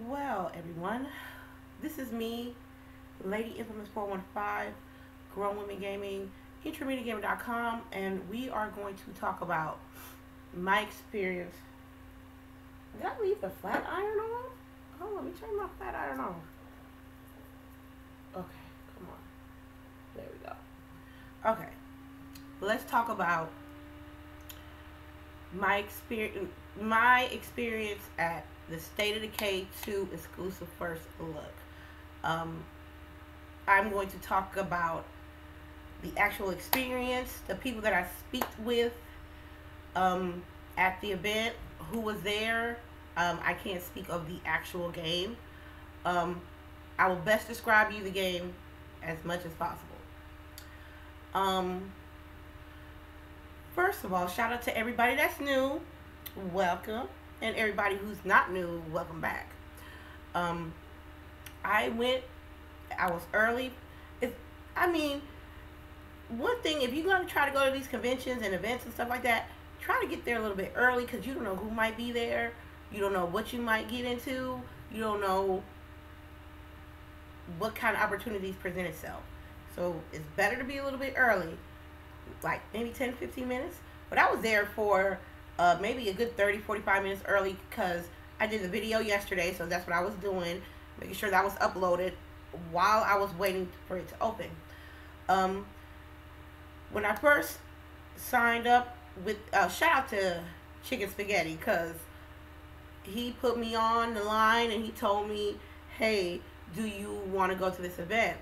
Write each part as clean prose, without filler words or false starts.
Well, everyone, this is me, Lady Infamous 415, Grown Women Gaming, IntermediateGamer.com, and we are going to talk about my experience. Did I leave the flat iron on? Oh, let me turn my flat iron on. Okay, come on. There we go. Okay, let's talk about my experience at the State of Decay 2 exclusive first look. Um, I'm going to talk about the actual experience, the people that I speak with at the event, who was there. I can't speak of the actual game. Um, I will best describe you the game as much as possible. Um, First of all, shout out to everybody that's new. Welcome. And everybody who's not new, welcome back. Um, I went, I was early. If I mean, one thing, if you're going to try to go to these conventions and events and stuff like that, try to get there a little bit early because you don't know who might be there. You don't know what you might get into. You don't know what kind of opportunities present itself. So it's better to be a little bit early, like maybe 10, 15 minutes. But I was there for maybe a good 30, 45 minutes early because I did the video yesterday, so that's what I was doing, making sure that was uploaded while I was waiting for it to open. Um, when I first signed up with, shout out to Chicken Spaghetti because he put me on the line and he told me, hey, do you want to go to this event?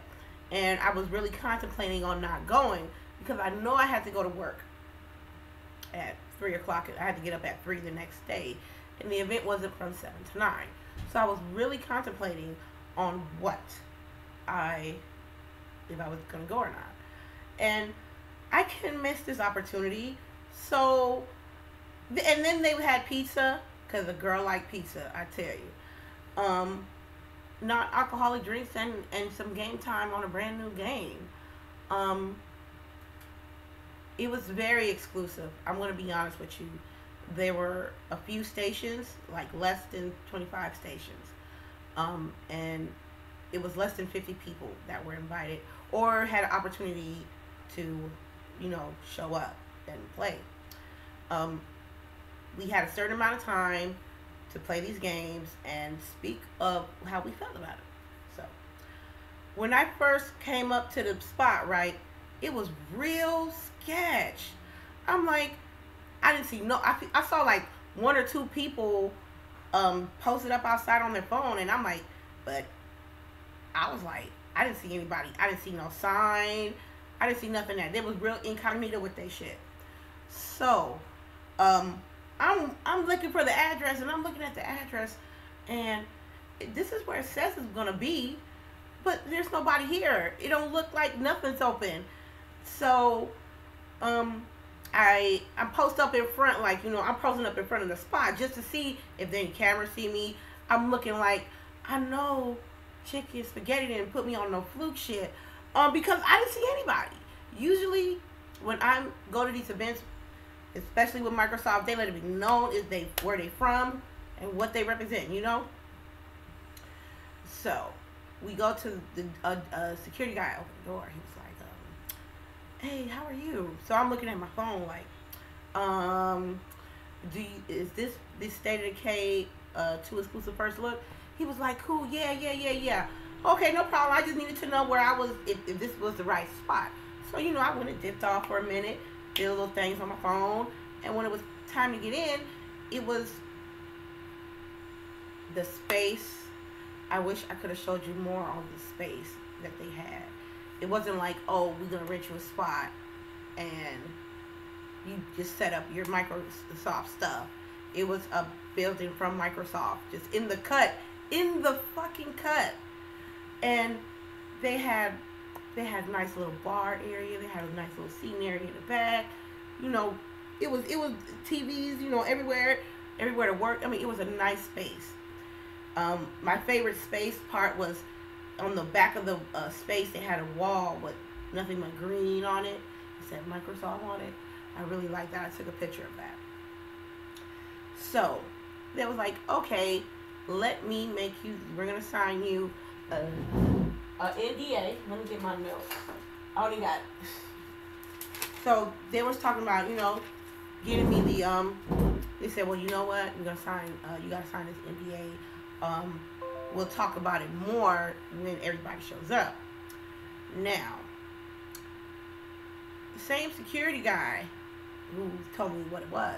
And I was really contemplating on not going because I know I had to go to work at 3 o'clock. I had to get up at 3 the next day. And the event wasn't from 7 to 9. So I was really contemplating on if I was going to go or not. And I couldn't miss this opportunity. So, and then they had pizza because a girl liked pizza, I tell you. Not alcoholic drinks and some game time on a brand new game. Um, it was very exclusive. I'm going to be honest with you. There were a few stations, like less than 25 stations. And it was less than 50 people that were invited or had an opportunity to, show up and play. We had a certain amount of time to play these games and speak of how we felt about it. So, when I first came up to the spot, right, it was real sketch. I'm like, I didn't see I saw like one or two people posted up outside on their phone, and I'm like, but I was like, I didn't see anybody. I didn't see no sign. I didn't see nothing that. They was real incognito with their shit. So, I'm looking for the address, and I'm looking at the address, and this is where it says it's gonna be, but there's nobody here. It don't look like nothing's open. So, I'm post up in front, like, I'm posting up in front of the spot just to see if any cameras see me. I'm looking like, I know Chicken Spaghetti didn't put me on no fluke shit, because I didn't see anybody. Usually, when I go to these events, especially with Microsoft, they let it be known where they from and what they represent, So, we go to the security guy opened the door. He was like, hey, how are you? So I'm looking at my phone like, is this State of Decay 2 exclusive first look? He was like, cool, yeah. Okay, no problem. I just needed to know where I was, if this was the right spot. So, I went and dipped off for a minute, did little things on my phone, and when it was time to get in, it was the space. I wish I could have showed you more on the space that they had. It wasn't like, oh, we're going to rent you a spot and you just set up your Microsoft stuff. It was a building from Microsoft, just in the fucking cut. And they had a nice little bar area. They had a nice little seating area in the back. It was TVs, everywhere to work. I mean, it was a nice space. My favorite space part was on the back of the space. They had a wall with nothing but green on it. It said Microsoft on it. I really liked that. I took a picture of that. So, they was like, okay, let me make you, we're going to sign you a NDA. Let me get my notes. I only got, so they was talking about, getting me the, they said, well, you know what, you're going to sign, you got to sign this NDA. We'll talk about it more when everybody shows up. Now, the same security guy who told me what it was,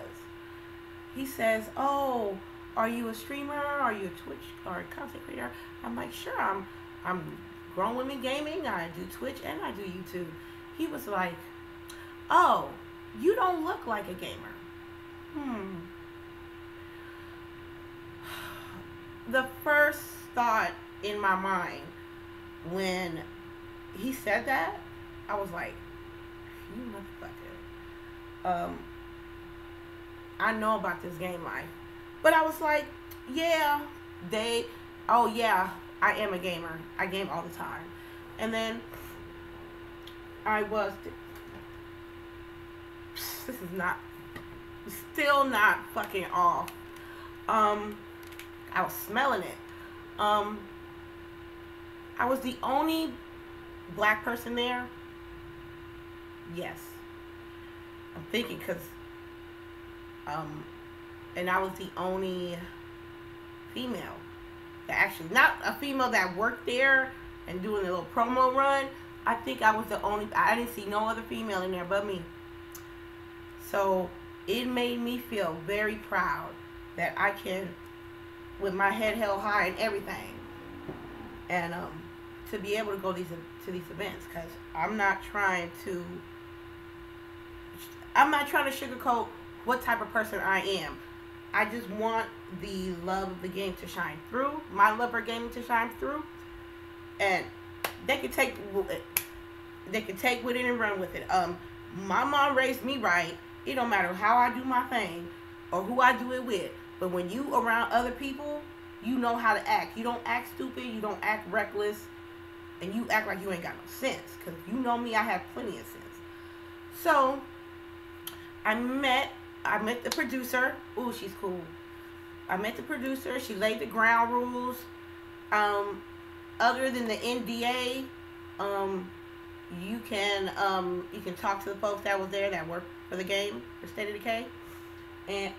he says, oh, are you a streamer? Are you a Twitch or a content creator? I'm like, sure, I'm grown women gaming. I do Twitch and I do YouTube. He was like, oh, you don't look like a gamer. The first thought in my mind when he said that, I was like, you motherfucker. I know about this game life. But I was like, yeah, oh yeah, I am a gamer. I game all the time. And then this is still not fucking off. I was smelling it. I was the only black person there. Yes. I'm thinking because, and I was the only female that actually, not a female that worked there and doing a little promo run. I think I was the only, I didn't see no other female in there but me. So it made me feel very proud that I can, with my head held high and everything, and to be able to go to these events, because I'm not trying to sugarcoat what type of person I am. I just want the love of the game to shine through, my love for gaming to shine through, and they can take with it and run with it. My mom raised me right. It don't matter how I do my thing or who I do it with, but when you around other people, you know how to act. You don't act stupid, you don't act reckless, and you act like you ain't got no sense, because you know me, I have plenty of sense. So I met the producer. Ooh, she's cool. I met the producer. She laid the ground rules. Other than the NDA, you can talk to the folks that was there that worked for the game, for State of Decay. And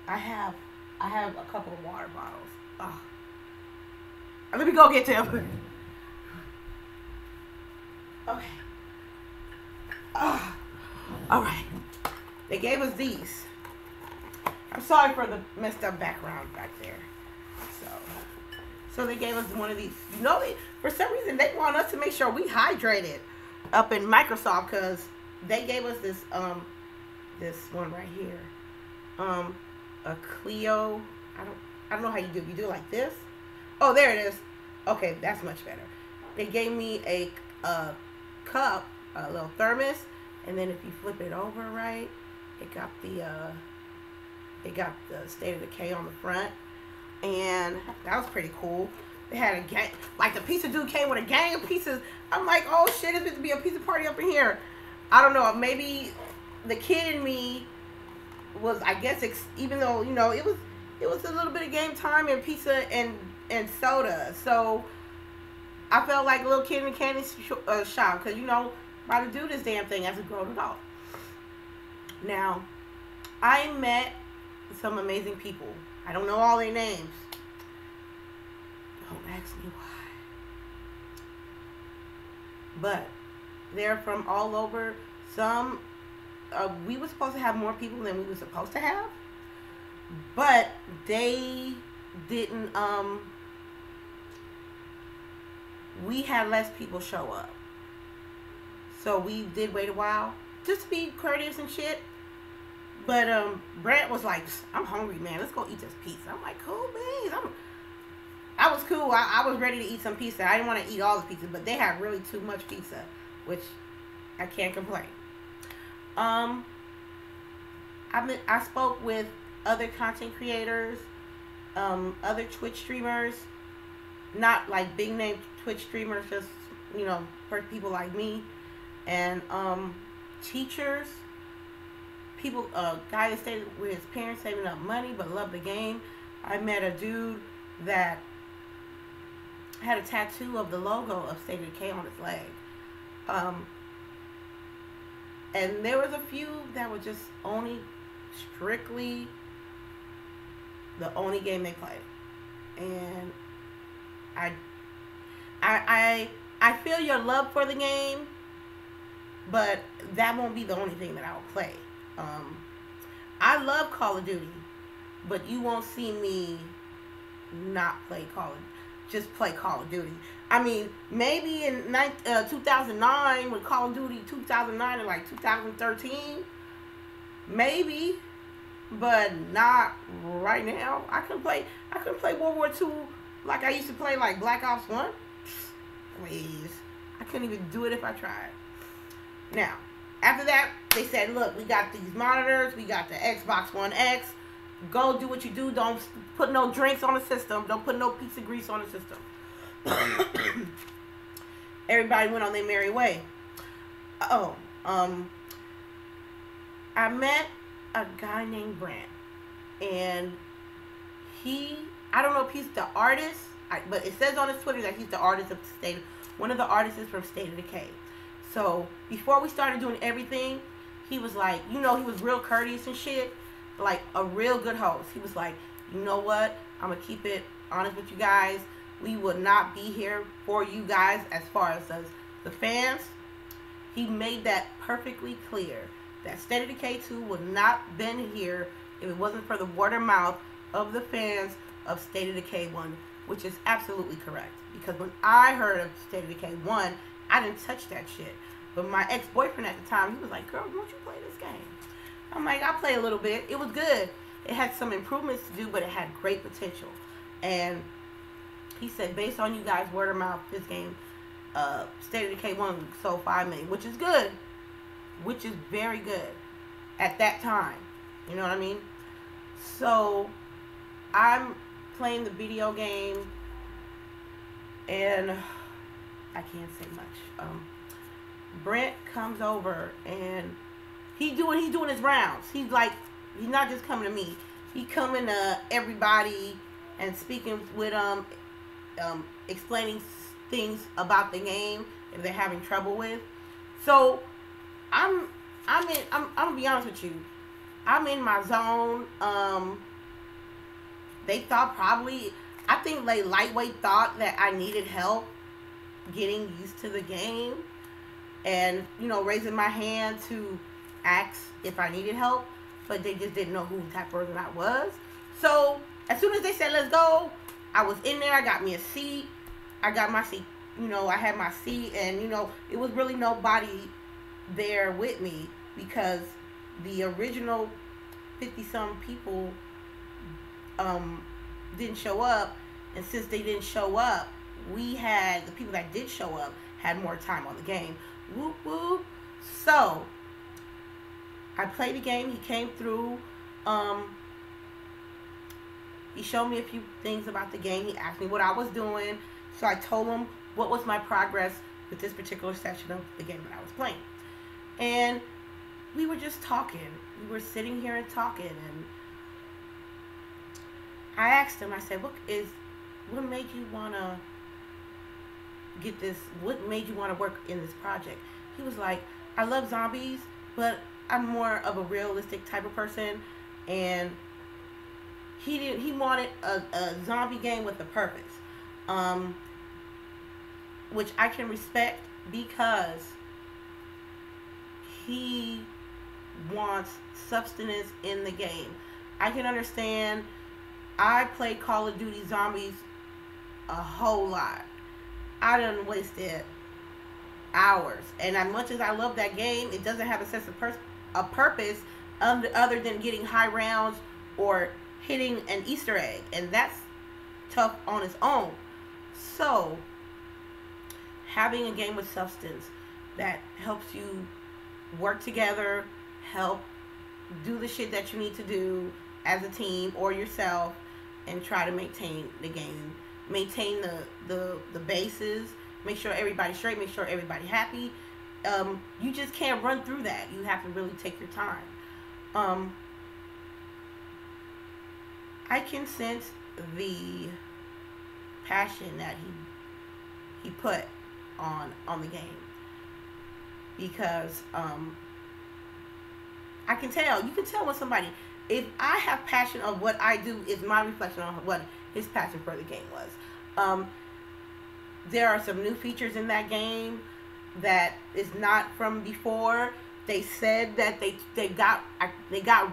I have a couple of water bottles. Let me go get them. Okay. All right. They gave us these. I'm sorry for the messed up background back there. So they gave us one of these. You know, for some reason they want us to make sure we hydrated up in Microsoft, because they gave us this one right here. A Clio. I don't know how you do it. You do it like this. Oh, there it is. Okay, that's much better. They gave me a cup, a little thermos, and then if you flip it over right, it got the State of Decay on the front, and that was pretty cool. They had a gang, like the pizza dude came with a gang of pizzas. I'm like, oh shit, it's going to be a pizza party up in here. I don't know, maybe the kid in me was, I guess, even though, it was a little bit of game time and pizza and soda. So I felt like a little kid in a candy shop, because, about to do this damn thing as a grown adult. Now, I met some amazing people. I don't know all their names. Don't ask me why. But they're from all over. Some, we were supposed to have more people than we were supposed to have. But they didn't, we had less people show up. So we did wait a while, just to be courteous and shit. But Brent was like, I'm hungry, man. Let's go eat this pizza. I'm like, cool, beans. I was cool. I was ready to eat some pizza. I didn't want to eat all the pizza, but they had really too much pizza, which I can't complain. I spoke with other content creators, other Twitch streamers, not like big name Twitch streamers, just, for people like me, and teachers. People, guy that stayed with his parents saving up money but loved the game. I met a dude that had a tattoo of the logo of State of Decay on his leg. Um, and there was a few that were just only strictly the only game they play. And I I feel your love for the game, but that won't be the only thing that I'll play. Um, I love Call of Duty, but you won't see me not play just play Call of Duty. I mean, maybe in 2009 with Call of Duty 2009 and like 2013, maybe, but not right now. I couldn't play World War II like I used to play like Black Ops 1. Please. I couldn't even do it if I tried. Now, after that, they said, look, we got these monitors, we got the Xbox One X. Go do what you do. Don't put no drinks on the system. Don't put no pizza grease on the system. Everybody went on their merry way. Oh, I met a guy named Brent, and I don't know if he's the artist, but it says on his Twitter that he's the artist of one of the artists from State of Decay. So before we started doing everything, he was like, he was real courteous and shit, like a real good host. He was like, you know what? I'm gonna keep it honest with you guys. We would not be here for you guys as far as the fans. He made that perfectly clear that State of Decay 2 would not been here if it wasn't for the word of mouth of the fans of State of Decay 1, which is absolutely correct. Because when I heard of State of Decay 1, I didn't touch that shit. But my ex-boyfriend at the time, he was like, girl, won't you play this game? I'm like, I'll play a little bit. It was good. It had some improvements to do, but it had great potential. And he said, based on you guys' word of mouth, this game, State of Decay 1 sold 5 million, which is good. Which is very good at that time. You know what I mean? So, I'm playing the video game, and I can't say much. Brent comes over, and he's doing his rounds. He's not just coming to me. He coming to everybody and speaking with explaining things about the game if they're having trouble with. So I'm gonna be honest with you. I'm in my zone. They thought I think they lightweight thought that I needed help getting used to the game, and raising my hand to ask if I needed help, but they just didn't know who type of person I was. So as soon as they said let's go, I was in there. I got me a seat. I got my seat. I had my seat, and it was really nobody there with me because the original 50-some people didn't show up, and since they didn't show up, the people that did show up had more time on the game. Whoop whoop. So I played the game. He came through. He showed me a few things about the game. He asked me what I was doing, so I told him what was my progress with this particular section of the game that I was playing. And we were just talking. We were sitting here and talking, and I asked him, I said, what made you want to get this, what made you want to work in this project? He was like, I love zombies, but I'm more of a realistic type of person, and he wanted a zombie game with a purpose, which I can respect because he wants substance in the game. I can understand. I played Call of Duty Zombies a whole lot. I done wasted hours, and as much as I love that game, it doesn't have a sense of purpose other than getting high rounds or hitting an Easter egg, and that's tough on its own. So having a game with substance that helps you work together, help do the shit that you need to do as a team or yourself, and try to maintain the game, maintain the bases, make sure everybody's straight, make sure everybody's happy. You just can't run through that. You have to really take your time. I can sense the passion that he put on the game, because I can tell. You can tell when somebody, if I have passion of what I do, is my reflection on what his passion for the game was. There are some new features in that game that is not from before. They said that they got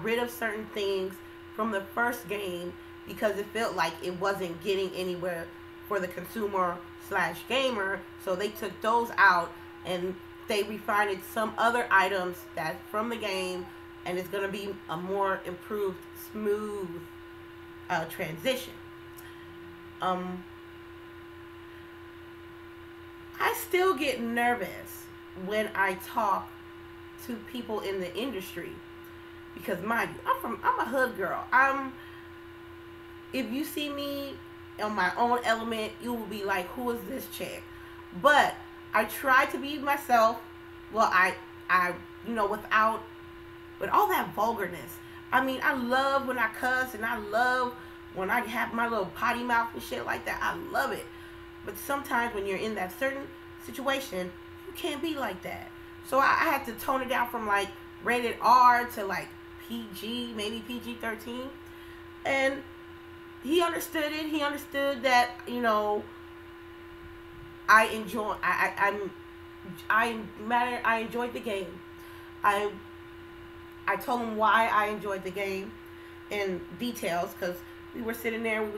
rid of certain things from the first game because it felt like it wasn't getting anywhere for the consumer slash gamer. So they took those out and they refined some other items that from the game, and it's gonna be a more improved, smooth transition. I still get nervous when I talk to people in the industry because, mind you, I'm a hood girl. If you see me on my own element, you will be like, who is this chick? But I try to be myself. Well, I with all that vulgarness. I mean, I love when I cuss, and I love when I have my little potty mouth and shit like that. I love it. But sometimes when you're in that certain situation, you can't be like that. So I had to tone it down from like rated R to like PG, maybe PG-13. And he understood it. He understood that, I enjoyed the game. I told him why I enjoyed the game in details, because we were sitting there, we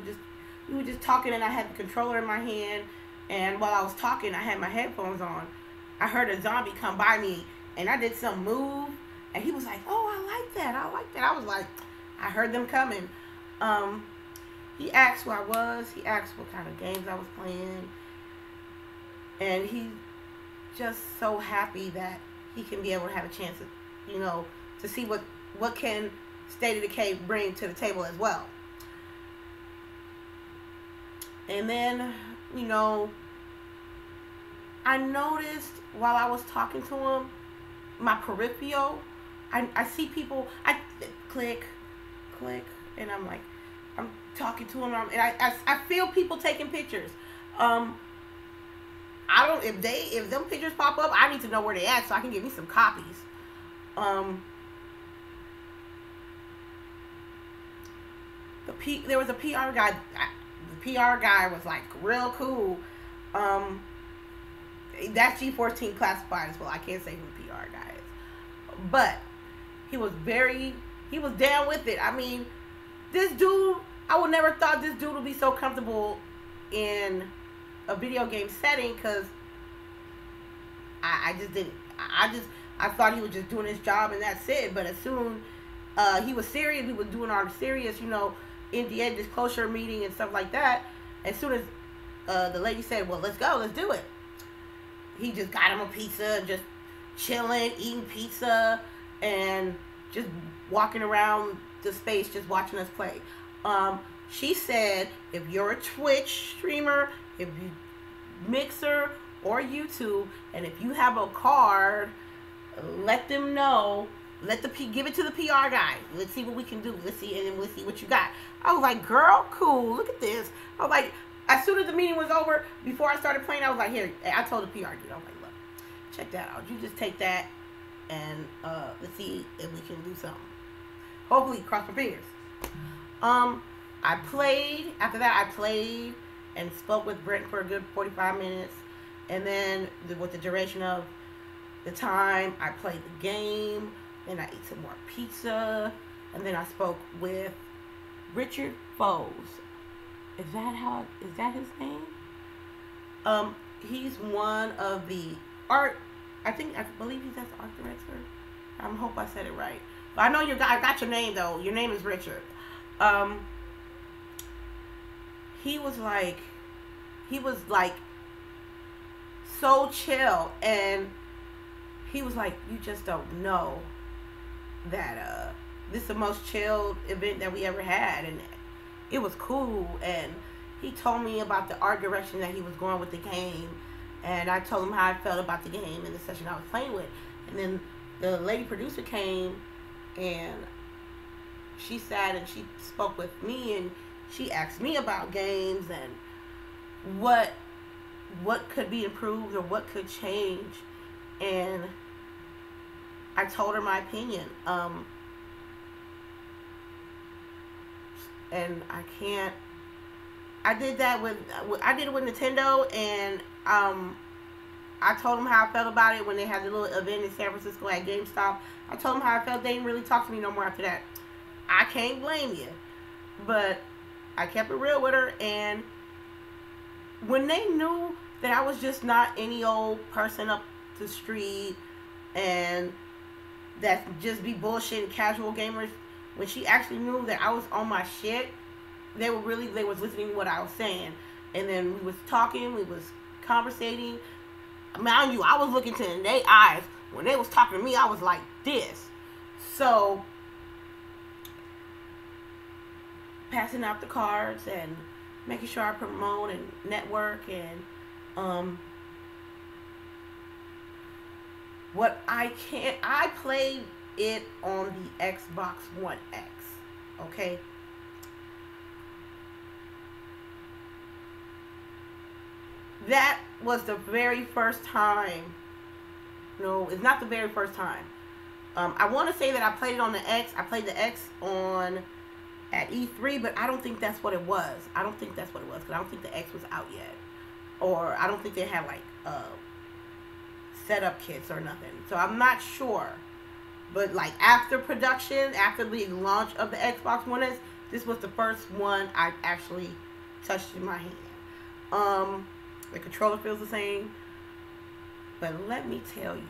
were just talking, and I had the controller in my hand, and while I was talking, I had my headphones on. I heard a zombie come by me, and I did some move, and he was like, "Oh, I like that. I was like, I heard them coming. He asked who I was. He asked what kind of games I was playing, and he's just so happy that he can be able to have a chance to, to see what can State of Decay bring to the table as well. And then, I noticed while I was talking to him, my peripheral, I see people, I click, and I'm like, I'm talking to him, and I feel people taking pictures. If them pictures pop up, I need to know where they at so I can get me some copies. There was a PR guy. The PR guy was like real cool. That's G14 classified as well. I can't say who the PR guy is, but he was down with it. I mean, this dude, I would never thought this dude would be so comfortable in a video game setting, because I just didn't. I thought he was just doing his job and that's it. But as soon he was serious, we were doing our serious, NDA disclosure meeting and stuff like that. As soon as the lady said, "Well, let's go, let's do it," he just got him a pizza, just chilling, eating pizza, and just walking around the space, just watching us play. She said, if you're a Twitch streamer, if you Mixer or YouTube, and if you have a card, let them know. Give it to the PR guy. Let's see what we can do. Let's see what you got. I was like, girl, cool. Look at this. I was like, as soon as the meeting was over, before I started playing, I was like, here. I told the PR dude, I was like, look, check that out. You just take that, and let's see if we can do something. Hopefully, cross my fingers. After that, I played and spoke with Brent for a good 45 minutes. And then with the duration of the time, I played the game. Then I ate some more pizza. And then I spoke with Richard Foes. Is that his name? He's one of the art, I believe he's the art director. I hope I said it right. But I know I got your name though. Your name is Richard. He was like so chill, and he was like, you just don't know that this is the most chilled event that we ever had, and it was cool. And he told me about the art direction that he was going with the game, and I told him how I felt about the game in the session I was playing with. And then the lady producer came, and she sat and she spoke with me, and she asked me about games and what could be improved or what could change, and I told her my opinion. And I can't. I did that with. I did it with Nintendo, and I told them how I felt about it when they had the little event in San Francisco at GameStop. I told them how I felt. They didn't really talk to me no more after that. I can't blame you, but I kept it real with her, and when they knew that I was just not any old person up the street and that just be bullshit casual gamers, when she actually knew that I was on my shit, they was listening to what I was saying. And then we was talking, we was conversating. Mind you, I was looking to their eyes. When they was talking to me, I was like this. So, passing out the cards and making sure I promote and network, and I played it on the Xbox One X, okay? That was the very first time. No, it's not the very first time. I want to say that I played it on the X. I played the X at E3, but I don't think that's what it was. I don't think that's what it was, because I don't think the X was out yet. Or I don't think they had, like, setup kits or nothing. So I'm not sure. But, like, after production, after the launch of the Xbox One S, this was the first one I actually touched in my hand. The controller feels the same. But let me tell you,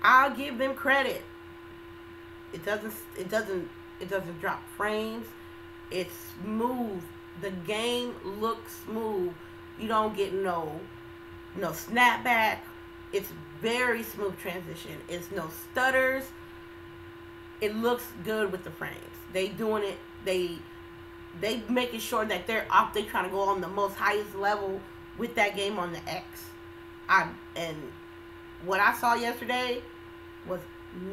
I'll give them credit. It doesn't drop frames. It's smooth. The game looks smooth. You don't get no snapback. It's very smooth transition. It's no stutters. It looks good with the frames. They doing it. They making sure that they're trying to go on the most highest level with that game on the X. And what I saw yesterday was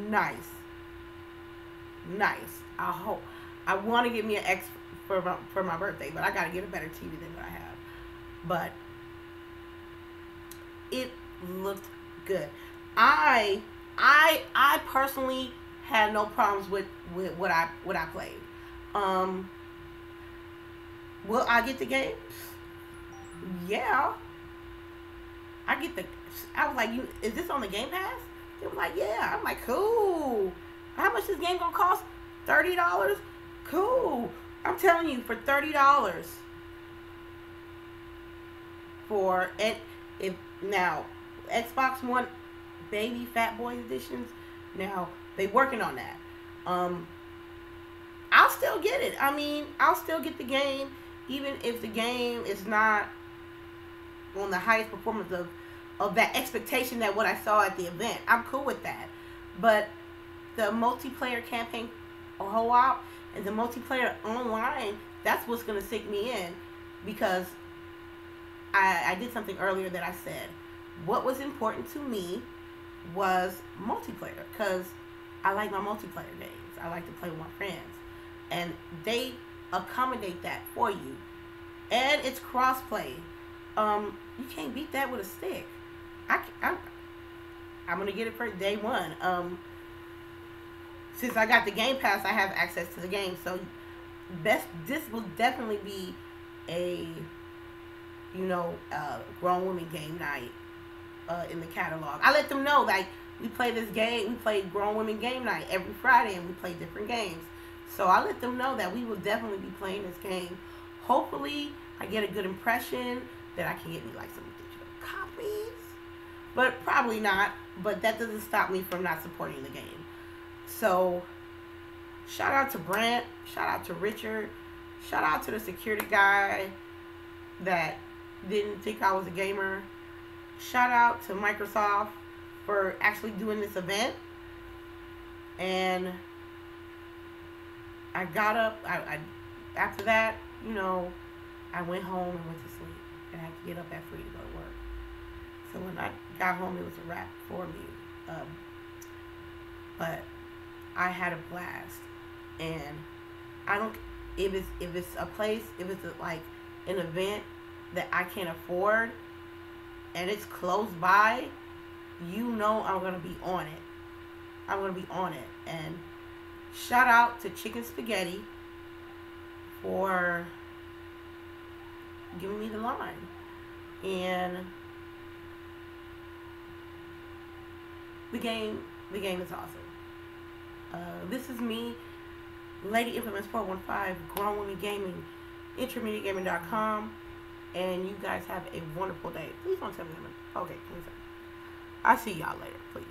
nice. I want to get me an X for my birthday, but I gotta get a better TV than what I have. But it looked good. I personally had no problems with what I played. Will I get the game? Yeah. I was like, is this on the Game Pass? They were like, yeah. I'm like, cool. How much this game gonna cost? $30? Cool. I'm telling you, for $30 now Xbox One baby fat boy editions, now they working on that. I'll still get it. I mean, I'll still get the game, even if the game is not on the highest performance of that expectation that what I saw at the event. I'm cool with that. But the multiplayer campaign co-op and the multiplayer online, that's what's going to sink me in, because I did something earlier that I said what was important to me was multiplayer, because I like my multiplayer games. I like to play with my friends, and they accommodate that for you, and it's cross-play. You can't beat that with a stick. I'm gonna get it for day one. Since I got the Game Pass, I have access to the game. So this will definitely be a grown women game night in the catalog. I let them know, like, we play this game. We play grown women game night every Friday, and we play different games. So I let them know that we will definitely be playing this game. Hopefully, I get a good impression that I can get me like some digital copies, but probably not. But that doesn't stop me from not supporting the game. So, shout out to Brent, shout out to Richard, shout out to the security guy that didn't think I was a gamer. Shout out to Microsoft for actually doing this event. And I got up, after that, I went home and went to sleep. And I had to get up at 3 to go to work. So when I got home, it was a wrap for me. But I had a blast. And I don't, if it's a place, if it's like an event that I can't afford and it's close by, you know I'm gonna be on it. I'm gonna be on it. And shout out to Chicken Spaghetti for giving me the line. And the game is awesome. This is me, Lady Infamous 415, Grown Women Gaming, IntermediateGaming.com, and you guys have a wonderful day. Please don't tell me. Okay, please. I'll see y'all later, please.